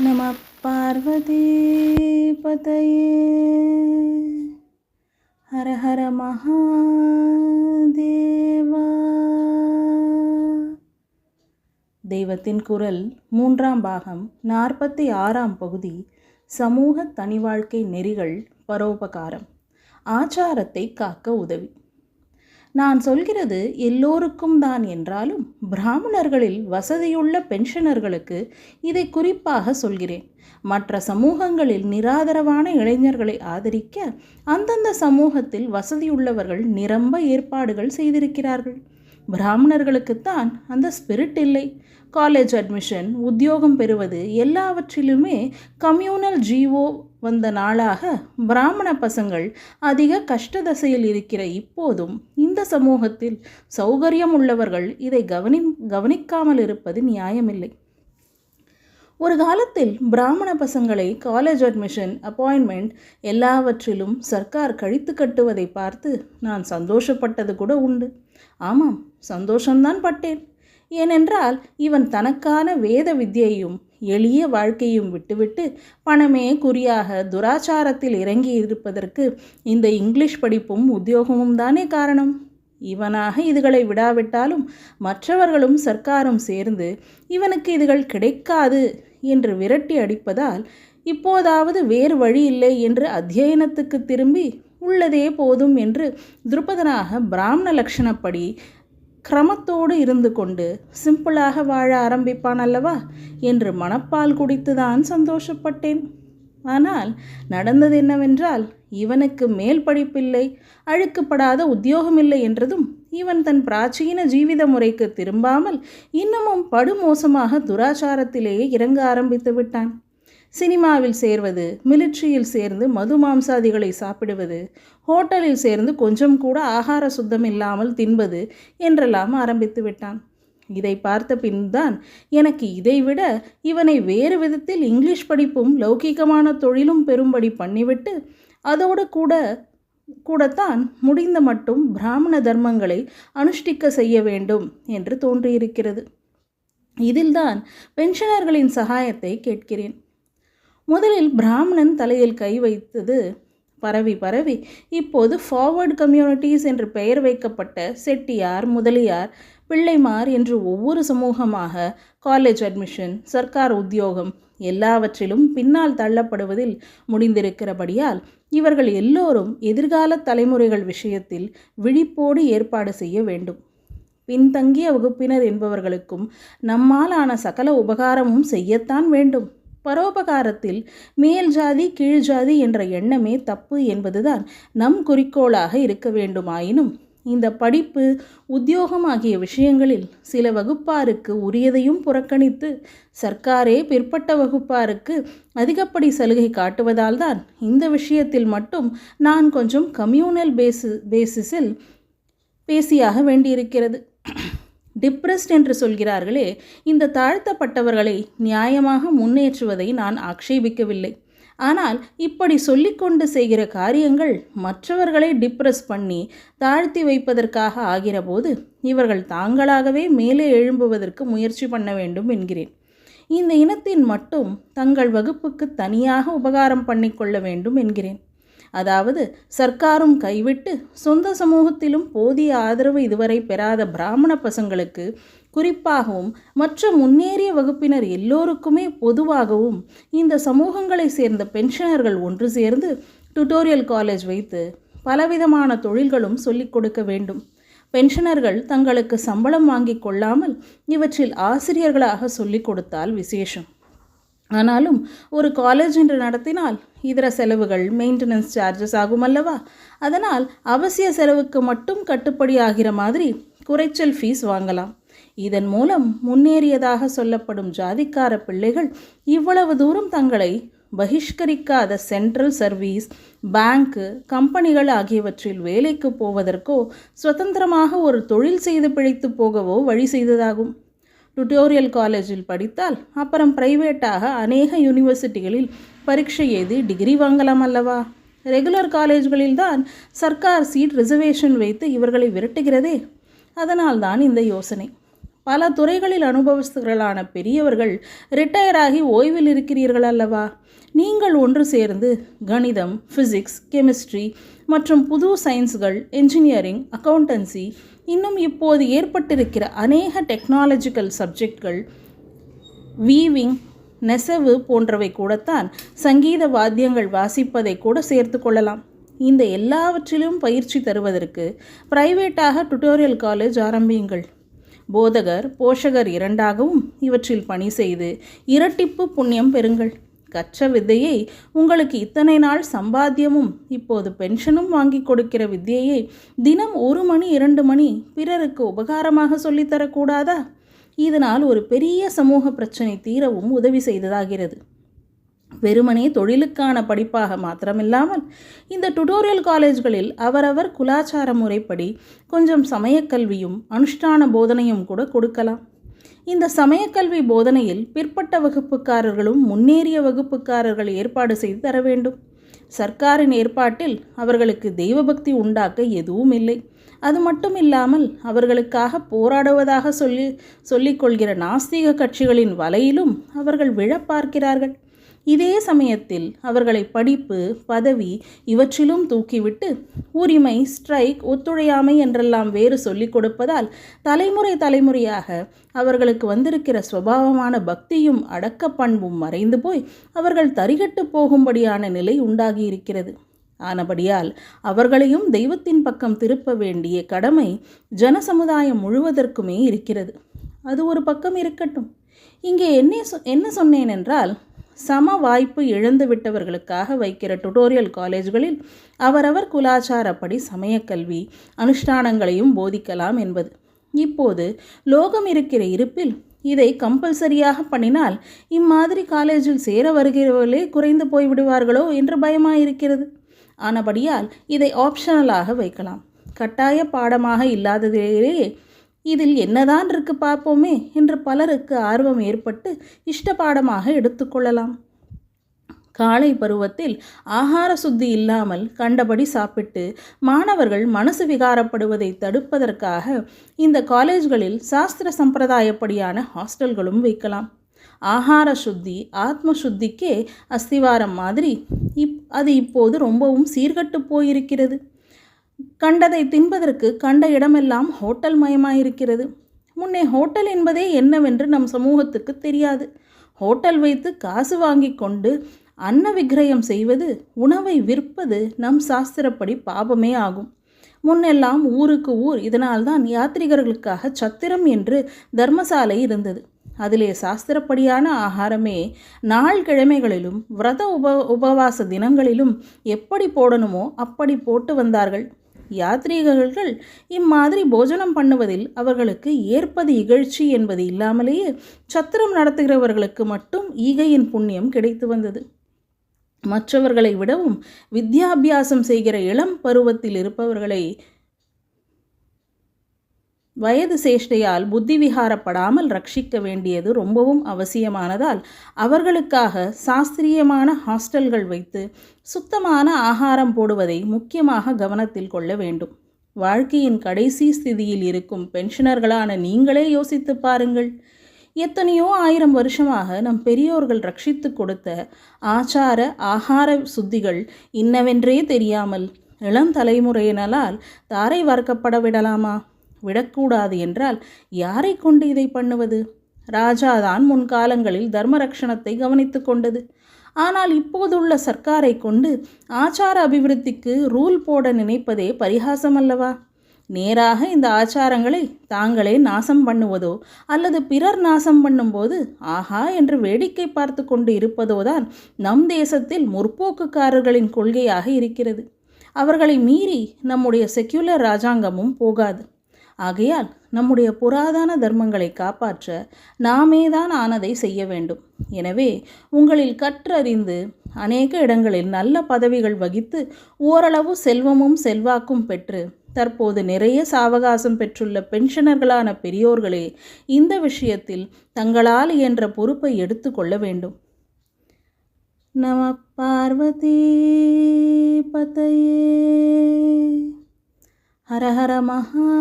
நம பார்வதி பதயே ஹர ஹர மகாதேவா. தெய்வத்தின் குரல் 3ஆம் பாகம் 46ஆம் பகுதி. சமூக தனிவாழ்க்கை நெறிகள் பரோபகாரம். ஆச்சாரத்தை காக்க உதவி. நான் சொல்கிறது எல்லோருக்கும் தான் என்றாலும் பிராமணர்களில் வசதியுள்ள பென்ஷனர்களுக்கு இதை குறிப்பாக சொல்கிறேன். மற்ற சமூகங்களில் நிராதரவான இளைஞர்களை ஆதரிக்க அந்தந்த சமூகத்தில் வசதியுள்ளவர்கள் நிரம்ப ஏற்பாடுகள் செய்திருக்கிறார்கள். பிராமணர்களுக்குத்தான் அந்த ஸ்பிரிட் இல்லை. காலேஜ் அட்மிஷன், உத்தியோகம் பெறுவது எல்லாவற்றிலுமே கம்யூனல் ஜீவோ வந்த நாளாக பிராமண பசங்கள் அதிக கஷ்டதசையில் இருக்கிற இப்போதும் இந்த சமூகத்தில் சௌகரியம் உள்ளவர்கள் இதை கவனிக்காமல் இருப்பது நியாயமில்லை. ஒரு காலத்தில் பிராமண பசங்களை காலேஜ் அட்மிஷன், அப்பாயின்மெண்ட் எல்லாவற்றிலும் சர்க்கார் கழித்து கட்டுவதை பார்த்து நான் சந்தோஷப்பட்டது கூட உண்டு. ஆமாம், சந்தோஷம்தான் பட்டேன். ஏனென்றால் இவன் தனக்கான வேத வித்தியையும் எளிய வாழ்க்கையும் விட்டுவிட்டு பணமே குறியாக துராச்சாரத்தில் இறங்கி இருப்பதற்கு இந்த இங்கிலீஷ் படிப்பும் உத்தியோகமும் தானே காரணம். இவனாக இதுகளை விடாவிட்டாலும் மற்றவர்களும் சர்க்காரும் சேர்ந்து இவனுக்கு இதுகள் கிடைக்காது என்று விரட்டி அடிப்பதால் இப்போதாவது வேறு வழி இல்லை என்று அத்தியனத்துக்கு திரும்பி உள்ளதே போதும் என்று துருபதனாக பிராமண லட்சணப்படி கிரமத்தோடு இருந்து கொண்டு சிம்பிளாக வாழ ஆரம்பிப்பான் அல்லவா என்று மனப்பால் குடித்துதான் சந்தோஷப்பட்டேன். ஆனால் நடந்தது என்னவென்றால், இவனுக்கு மேல் படிப்பில்லை, அழுக்குப்படாத உத்தியோகமில்லை என்றதும் இவன் தன் பிராச்சீன ஜீவித முறைக்கு திரும்பாமல் இன்னமும் படுமோசமாக துராச்சாரத்திலேயே இறங்க ஆரம்பித்து விட்டான். சினிமாவில் சேர்வது, மிலிட்ரியில் சேர்ந்து மது மாம்சாதிகளை சாப்பிடுவது, ஹோட்டலில் சேர்ந்து கொஞ்சம் கூட ஆகார சுத்தம் இல்லாமல் தின்பது என்றெல்லாம் ஆரம்பித்து விட்டான். இதை பார்த்த பின்தான் எனக்கு இதைவிட இவனை வேறு விதத்தில் இங்கிலீஷ் படிப்பும் லௌகீகமான தொழிலும் பெறும்படி பண்ணிவிட்டு அதோடு கூடத்தான் முடிந்த மட்டும் பிராமண தர்மங்களை அனுஷ்டிக்க செய்ய வேண்டும் என்று தோன்றியிருக்கிறது. இதில்தான் பென்ஷனர்களின் சகாயத்தை கேட்கிறேன். முதலில் பிராமணன் தலையில் கை வைத்தது பரவி இப்போது ஃபார்வர்டு கம்யூனிட்டிஸ் என்று பெயர் வைக்கப்பட்ட செட்டியார், முதலியார், பிள்ளைமார் என்று ஒவ்வொரு சமூகமாக காலேஜ் அட்மிஷன், சர்க்கார் உத்தியோகம் எல்லாவற்றிலும் பின்னால் தள்ளப்படுவதில் முடிந்திருக்கிறபடியால் இவர்கள் எல்லோரும் எதிர்கால தலைமுறைகள் விஷயத்தில் விழிப்போடு ஏற்பாடு செய்ய வேண்டும். பின்தங்கிய வகுப்பினர் என்பவர்களுக்கும் நம்மாலான சகல உபகாரமும் செய்யத்தான் வேண்டும். பரோபகாரத்தில் மேல் ஜாதி கீழ் ஜாதி என்ற எண்ணமே தப்பு என்பதுதான் நம் குறிக்கோளாக இருக்க வேண்டுமாயினும் இந்த படிப்பு, உத்தியோகம் ஆகிய விஷயங்களில் சில வகுப்பாருக்கு உரியதையும் புறக்கணித்து சர்க்காரே பிற்பட்ட வகுப்பாருக்கு அதிகப்படி சலுகை காட்டுவதால் தான் இந்த விஷயத்தில் மட்டும் நான் கொஞ்சம் கம்யூனல் பேசிஸில் பேசியாக வேண்டியிருக்கிறது. டிப்ரெஸ்ட் என்று சொல்கிறார்களே, இந்த தாழ்த்தப்பட்டவர்களை நியாயமாக முன்னேற்றுவதை நான் ஆக்ஷேபிக்கவில்லை. ஆனால் இப்படி சொல்லிக்கொண்டு செய்கிற காரியங்கள் மற்றவர்களை டிப்ரெஸ் பண்ணி தாழ்த்தி வைப்பதற்காக ஆகிற போது இவர்கள் தாங்களாகவே மேலே எழும்புவதற்கு முயற்சி பண்ண வேண்டும் என்கிறேன். இந்த இனத்தின் மட்டும் தங்கள் வகுப்புக்கு தனியாக உபகாரம் பண்ணிக்கொள்ள வேண்டும் என்கிறேன். அதாவது சர்க்காரும் கைவிட்டு சொந்த சமூகத்திலும் போதிய ஆதரவு இதுவரை பெறாத பிராமண பசங்களுக்கு குறிப்பாகவும் மற்ற முன்னேறிய வகுப்பினர் எல்லோருக்குமே பொதுவாகவும் இந்த சமூகங்களை சேர்ந்த பென்ஷனர்கள் ஒன்று சேர்ந்து டுட்டோரியல் காலேஜ் வைத்து பலவிதமான தொழில்களும் சொல்லிக் கொடுக்க வேண்டும். பென்ஷனர்கள் தங்களுக்கு சம்பளம் வாங்கி கொள்ளாமல் இவற்றில் ஆசிரியர்களாக சொல்லிக் கொடுத்தால் விசேஷம். ஆனாலும் ஒரு காலேஜ் என்று நடத்தினால் இதர செலவுகள், மெயின்டெனன்ஸ் சார்ஜஸ் ஆகும் அல்லவா? அதனால் அவசிய செலவுக்கு மட்டும் கட்டுப்படி ஆகிற மாதிரி குறைச்சல் ஃபீஸ் வாங்கலாம். இதன் மூலம் முன்னேறியதாக சொல்லப்படும் ஜாதிக்கார பிள்ளைகள் இவ்வளவு தூரம் தங்களை பகிஷ்கரிக்காத சென்ட்ரல் சர்வீஸ், பேங்க்கு, கம்பெனிகள் ஆகியவற்றில் வேலைக்கு போவதற்கோ சுதந்திரமாக ஒரு தொழில் செய்து பிழைத்து போகவோ வழி செய்ததாகும். டுட்டோரியல் காலேஜில் படித்தால் அப்புறம் பிரைவேட்டாக அநேக யூனிவர்சிட்டிகளில் பரீட்சை எழுதி டிகிரி வாங்கலாம் அல்லவா? ரெகுலர் காலேஜ்களில்தான் சர்க்கார் சீட் ரிசர்வேஷன் வைத்து இவர்களை விரட்டுகிறதே. அதனால்தான் இந்த யோசனை. பல துறைகளில் அனுபவஸ்தர்களான பெரியவர்கள் ரிட்டையர் ஆகி ஓய்வில் இருக்கிறீர்கள் அல்லவா? நீங்கள் ஒன்று சேர்ந்து கணிதம், ஃபிசிக்ஸ், கெமிஸ்ட்ரி மற்றும் புது சயின்ஸ்கள், என்ஜினியரிங், அக்கவுண்டன்சி, இன்னும் இப்போது ஏற்பட்டிருக்கிற அநேக டெக்னாலஜிக்கல் சப்ஜெக்ட்கள், வீவிங், நெசவு போன்றவை கூடத்தான் சங்கீத வாத்தியங்கள் வாசிப்பதை கூட சேர்த்து கொள்ளலாம். இந்த எல்லாவற்றிலும் பயிற்சி தருவதற்கு பிரைவேட்டாக டுட்டோரியல் காலேஜ் ஆரம்பியுங்கள். போதகர், போஷகர் இரண்டாகவும் இவற்றில் பணி செய்து இரட்டிப்பு புண்ணியம் பெறுங்கள். கற்ற வித்தையை உங்களுக்கு இத்தனை நாள் சம்பாத்தியமும் இப்போது பென்ஷனும் வாங்கி கொடுக்கிற வித்தியையை தினம் 1 மணி 2 மணி பிறருக்கு உபகாரமாக சொல்லித்தரக்கூடாதா? இதனால் ஒரு பெரிய சமூக பிரச்சனை தீரவும் உதவி செய்ததாகிறது. வெறுமனே தொழிலுக்கான படிப்பாக மாத்திரமில்லாமல் இந்த டுட்டோரியல் காலேஜ்களில் அவரவர் குலாச்சார முறைப்படி கொஞ்சம் சமயக்கல்வியும் அனுஷ்டான போதனையும் கூட கொடுக்கலாம். இந்த சமயக்கல்வி போதனையில் பிற்பட்ட வகுப்புக்காரர்களும் முன்னேறிய வகுப்புக்காரர்கள் ஏற்பாடு செய்து தர வேண்டும். சர்க்காரின் ஏற்பாட்டில் அவர்களுக்கு தெய்வ பக்தி உண்டாக்க எதுவும் இல்லை. அது மட்டும் இல்லாமல் அவர்களுக்காக போராடுவதாக சொல்லிக்கொள்கிற நாஸ்திக கட்சிகளின் வலையிலும் அவர்கள் விழ பார்க்கிறார்கள். இதே சமயத்தில் அவர்களை படிப்பு, பதவி இவற்றிலும் தூக்கிவிட்டு உரிமை, ஸ்ட்ரைக், ஒத்துழையாமை என்றெல்லாம் வேறு சொல்லிக் கொடுப்பதால் தலைமுறையாக அவர்களுக்கு வந்திருக்கிற சுபாவமான பக்தியும் அடக்க பண்பும் மறைந்து போய் அவர்கள் தரிகட்டு போகும்படியான நிலை உண்டாகியிருக்கிறது. ஆனபடியால் அவர்களையும் தெய்வத்தின் பக்கம் திருப்ப வேண்டிய கடமை ஜனசமுதாயம் முழுவதற்குமே இருக்கிறது. அது ஒரு பக்கம் இருக்கட்டும். இங்கே என்ன சொன்னேன் என்றால், சம வாய்ப்பு இழந்து விட்டவர்களுக்காக வைக்கிற டுட்டோரியல் காலேஜ்களில் அவரவர் குலாச்சாரப்படி சமயக்கல்வி அனுஷ்டானங்களையும் போதிக்கலாம் என்பது. இப்போது லோகம் இருக்கிற இருப்பில் இதை கம்பல்சரியாக பண்ணினால் இம்மாதிரி காலேஜில் சேர வருகிறவர்களே குறைந்து போய்விடுவார்களோ என்று பயமாயிருக்கிறது. ஆனபடியால் இதை ஆப்ஷனலாக வைக்கலாம். கட்டாய பாடமாக இல்லாததிலேயே இதில் என்னதான் இருக்கு பார்ப்போமே என்று பலருக்கு ஆர்வம் ஏற்பட்டு இஷ்ட பாடமாக எடுத்துக்கொள்ளலாம். காலை பருவத்தில் ஆகார சுத்தி இல்லாமல் கண்டபடி சாப்பிட்டு மாணவர்கள் மனசு விகாரப்படுவதை தடுப்பதற்காக இந்த காலேஜ்களில் சாஸ்திர சம்பிரதாயப்படியான ஹாஸ்டல்களும் வைக்கலாம். ஆகார சுத்தி ஆத்ம சுத்திக்கே அஸ்திவாரம் மாதிரி அது இப்போது ரொம்பவும் சீர்கட்டு போயிருக்கிறது. கண்டதை தின்பதற்கு கண்ட இடமெல்லாம் ஹோட்டல் மயமாயிருக்கிறது. முன்னே ஹோட்டல் என்பதே என்னவென்று நம் சமூகத்துக்கு தெரியாது. ஹோட்டல் வைத்து காசு வாங்கி கொண்டு அன்ன விக்கிரயம் செய்வது, உணவை விற்பது நம் சாஸ்திரப்படி பாபமே ஆகும். முன்னெல்லாம் ஊருக்கு ஊர் இதனால்தான் யாத்ரிகர்களுக்காக சத்திரம் என்று தர்மசாலை இருந்தது. அதிலே சாஸ்திரப்படியான ஆகாரமே நாள் கிழமைகளிலும் விரத உபவாச தினங்களிலும் எப்படி போடணுமோ அப்படி போட்டு வந்தார்கள். யாத்ரீகர்கள் இம்மாதிரி போஜனம் பண்ணுவதில் அவர்களுக்கு ஏற்பது இகழ்ச்சி என்பது இல்லாமலேயே சத்திரம் நடத்துகிறவர்களுக்கு மட்டும் ஈகையின் புண்ணியம் கிடைத்து வந்தது. மற்றவர்களை விடவும் வித்யாபியாசம் செய்கிற இளம் பருவத்தில் இருப்பவர்களை வயது சேஷ்டையால் புத்தி விகாரப்படாமல் ரட்சிக்க வேண்டியது ரொம்பவும் அவசியமானதால் அவர்களுக்காக சாஸ்திரியமான ஹாஸ்டல்கள் வைத்து சுத்தமான ஆகாரம் போடுவதை முக்கியமாக கவனத்தில் கொள்ள வேண்டும். வாழ்க்கையின் கடைசி ஸ்திதியில் இருக்கும் பென்ஷனர்களான நீங்களே யோசித்து பாருங்கள். எத்தனையோ 1000 வருஷமாக நம் பெரியோர்கள் ரட்சித்து கொடுத்த ஆச்சார ஆகார சுத்திகள் இன்னவென்றே தெரியாமல் இளம் தலைமுறையினரால் தாரை வார்க்கப்பட விடலாமா? விடக்கூடாது என்றால் யாரை கொண்டு இதை பண்ணுவது? ராஜாதான் முன்காலங்களில் தர்மரக்ஷணத்தை கவனித்து கொண்டது. ஆனால் இப்போதுள்ள சர்க்காரை கொண்டு ஆச்சார அபிவிருத்திக்கு ரூல் போட நினைப்பதே பரிகாசம் அல்லவா? நேராக இந்த ஆச்சாரங்களை தாங்களே நாசம் பண்ணுவதோ அல்லது பிறர் நாசம் பண்ணும்போது ஆஹா என்று வேடிக்கை பார்த்து கொண்டு இருப்பதோதான் நம் தேசத்தில் முற்போக்குக்காரர்களின் கொள்கையாக இருக்கிறது. அவர்களை மீறி நம்முடைய செக்யுலர் ராஜாங்கமும் போகாது. ஆகையால் நம்முடைய புராதன தர்மங்களை காப்பாற்ற நாமேதான் ஆனதை செய்ய வேண்டும். எனவே உங்களில் கற்றறிந்து அநேக இடங்களில் நல்ல பதவிகள் வகித்து ஓரளவு செல்வமும் செல்வாக்கும் பெற்று தற்போது நிறைய சாவகாசம் பெற்றுள்ள பென்ஷனர்களான பெரியோர்களே இந்த விஷயத்தில் தங்களால் இயன்ற பொறுப்பை எடுத்து கொள்ள வேண்டும். நம பார்வதி பதையே. ஹர ஹர மகாதேவா.